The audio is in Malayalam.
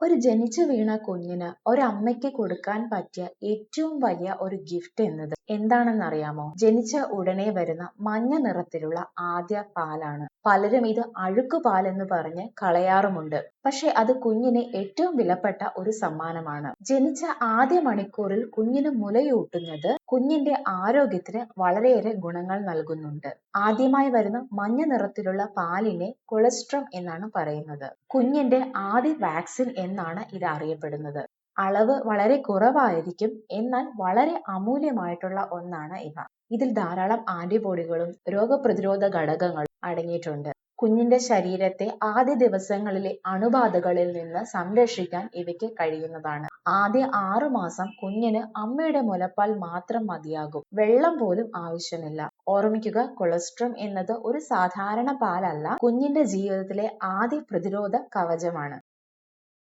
ഒരു ജനിച്ചു വീണ കുഞ്ഞിന് ഒരമ്മയ്ക്ക് കൊടുക്കാൻ പറ്റിയ ഏറ്റവും വലിയ ഒരു ഗിഫ്റ്റ് എന്നത് എന്താണെന്നറിയാമോ? ജനിച്ച ഉടനെ വരുന്ന മഞ്ഞ നിറത്തിലുള്ള ആദ്യ പാലാണ്. പലരും ഇത് അഴുക്ക് പാലെന്ന് പറഞ്ഞ് കളയാറുമുണ്ട്. പക്ഷെ അത് കുഞ്ഞിന് ഏറ്റവും വിലപ്പെട്ട ഒരു സമ്മാനമാണ്. ജനിച്ച ആദ്യ മണിക്കൂറിൽ കുഞ്ഞിന് മുലയൂട്ടുന്നത് കുഞ്ഞിന്റെ ആരോഗ്യത്തിന് വളരെയേറെ ഗുണങ്ങൾ നൽകുന്നുണ്ട്. ആദ്യമായി വരുന്ന മഞ്ഞ നിറത്തിലുള്ള പാലിനെ കൊളസ്ട്രം എന്നാണ് പറയുന്നത്. കുഞ്ഞിന്റെ ആദ്യ വാക്സിൻ എന്നാണ് ഇത് അറിയപ്പെടുന്നത്. അളവ് വളരെ കുറവായിരിക്കും, എന്നാൽ വളരെ അമൂല്യമായിട്ടുള്ള ഒന്നാണ് ഇവ. ഇതിൽ ധാരാളം ആന്റിബോഡികളും രോഗപ്രതിരോധ ഘടകങ്ങളും അടങ്ങിയിട്ടുണ്ട്. കുഞ്ഞിന്റെ ശരീരത്തെ ആദ്യ ദിവസങ്ങളിലെ അണുബാധകളിൽ നിന്ന് സംരക്ഷിക്കാൻ ഇവയ്ക്ക് കഴിയുന്നതാണ്. ആദ്യ 6 മാസം കുഞ്ഞിന് അമ്മയുടെ മുലപ്പാൽ മാത്രം മതിയാകും. വെള്ളം പോലും ആവശ്യമില്ല. ഓർമ്മിക്കുക, കൊളസ്ട്രം എന്നത് ഒരു സാധാരണ പാലല്ല, കുഞ്ഞിന്റെ ജീവിതത്തിലെ ആദ്യ പ്രതിരോധ കവചമാണ്.